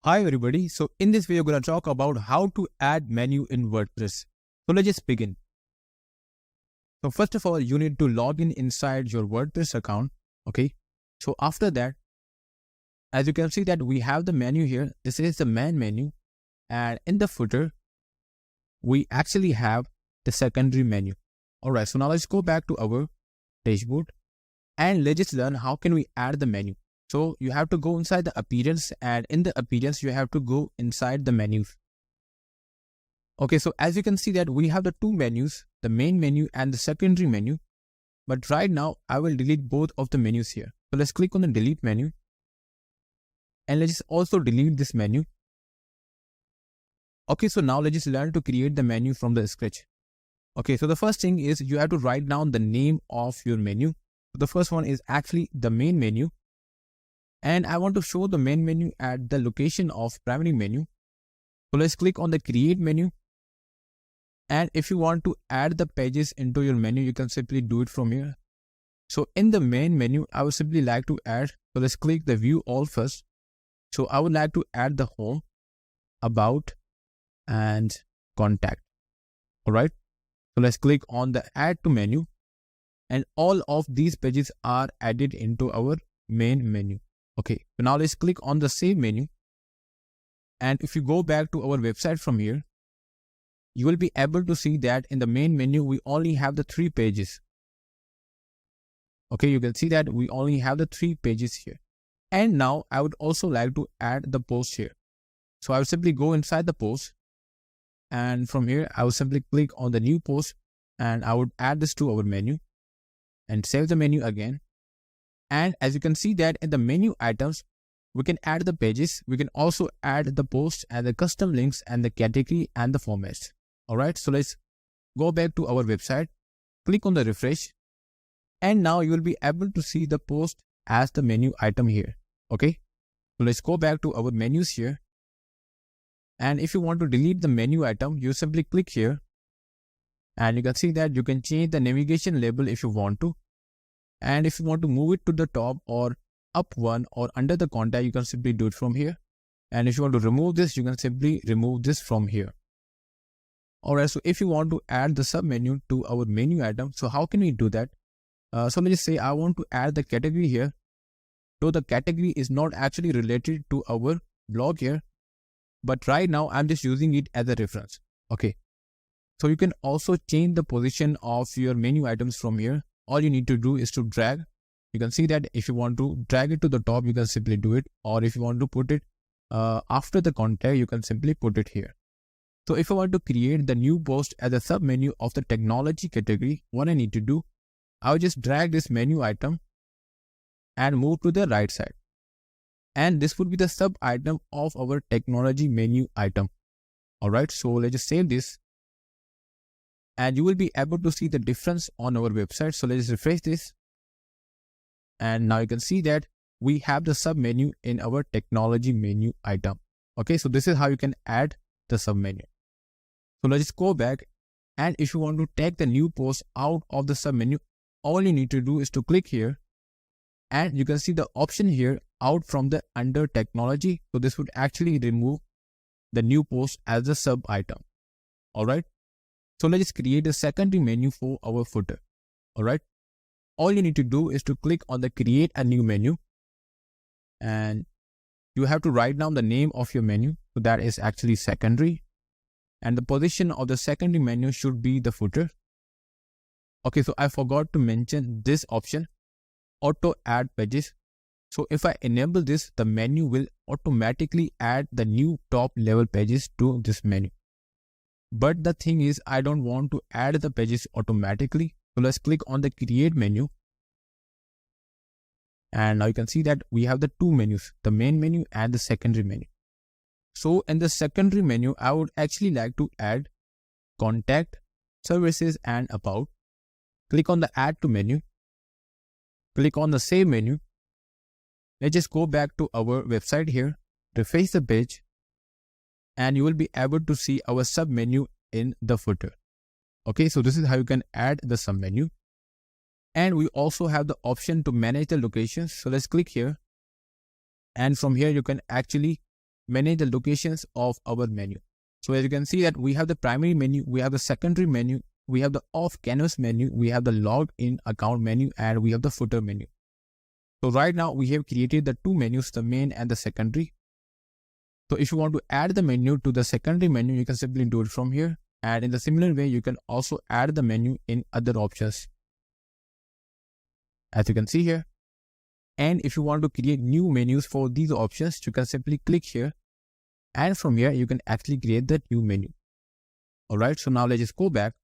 Hi everybody, so in this video we're going to talk about how to add menu in WordPress. So let's just begin. So first of all, you need to log in inside your WordPress account. Okay, so after that, as you can see that we have the menu here. This is the main menu, and in the footer we actually have the secondary menu. Alright, so now let's go back to our dashboard and let's just learn how can we add the menu. So you have to go inside the appearance, and in the appearance you have to go inside the menus. Okay, so as you can see that we have the two menus, the main menu and the secondary menu. But right now I will delete both of the menus here. So let's click on the delete menu and let's also delete this menu. Okay, so now let's just learn to create the menu from the scratch. Okay, so the first thing is you have to write down the name of your menu. So the first one is actually the main menu. And I want to show the main menu at the location of primary menu. So let's click on the create menu. And if you want to add the pages into your menu, you can simply do it from here. So in the main menu, I would simply like to add. So let's click the view all first. So I would like to add the home, about, and contact. Alright. So let's click on the add to menu. And all of these pages are added into our main menu. Okay, so now let's click on the save menu. And if you go back to our website from here, you will be able to see that in the main menu, we only have the 3 pages. Okay, you can see that we only have the 3 pages here. And now I would also like to add the post here. So I will simply go inside the post. And from here, I will simply click on the new post and I would add this to our menu and save the menu again. And as you can see that in the menu items, we can add the pages. We can also add the post and the custom links and the category and the formats. Alright, so let's go back to our website, click on the refresh. And now you will be able to see the post as the menu item here. Okay, so let's go back to our menus here. And if you want to delete the menu item, you simply click here. And you can see that you can change the navigation label if you want to. And if you want to move it to the top or up one or under the contact, you can simply do it from here. And if you want to remove this, you can simply remove this from here. Alright, so if you want to add the sub menu to our menu item, so how can we do that? So let's just say I want to add the category here. So the category is not actually related to our blog here, but right now I'm just using it as a reference. Okay, so you can also change the position of your menu items from here. All you need to do is to drag. You can see that if you want to drag it to the top, you can simply do it. Or if you want to put it after the contact, you can simply put it here. So if I want to create the new post as a sub menu of the technology category, what I need to do, I'll just drag this menu item and move to the right side. And this would be the sub item of our technology menu item. Alright, so let's just save this. And you will be able to see the difference on our website. So let's refresh this. And now you can see that we have the sub menu in our technology menu item. Okay, so this is how you can add the sub menu. So let's go back. And if you want to take the new post out of the sub menu, all you need to do is to click here. And you can see the option here out from the under technology. So this would actually remove the new post as a sub item. Alright. So let's create a secondary menu for our footer. Alright. All you need to do is to click on the create a new menu. And you have to write down the name of your menu. So that is actually secondary. And the position of the secondary menu should be the footer. Okay, so I forgot to mention this option, auto add pages. So if I enable this, the menu will automatically add the new top level pages to this menu. But the thing is, I don't want to add the pages automatically. So let's click on the create menu. And now you can see that we have the two menus, the main menu and the secondary menu. So in the secondary menu, I would actually like to add contact, services and about. Click on the add to menu. Click on the save menu. Let's just go back to our website here, refresh the page. And you will be able to see our sub menu in the footer. Okay, so this is how you can add the sub menu. And we also have the option to manage the locations. So let's click here. And from here, you can actually manage the locations of our menu. So as you can see that we have the primary menu, we have the secondary menu, we have the off canvas menu, we have the logged in account menu, and we have the footer menu. So right now we have created the two menus, the main and the secondary. So if you want to add the menu to the secondary menu, you can simply do it from here. And in the similar way, you can also add the menu in other options, as you can see here. And if you want to create new menus for these options, you can simply click here. And from here, you can actually create that new menu. Alright, so now let's just go back.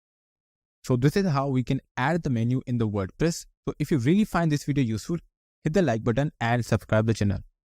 So this is how we can add the menu in the WordPress. So if you really find this video useful, hit the like button and subscribe the channel.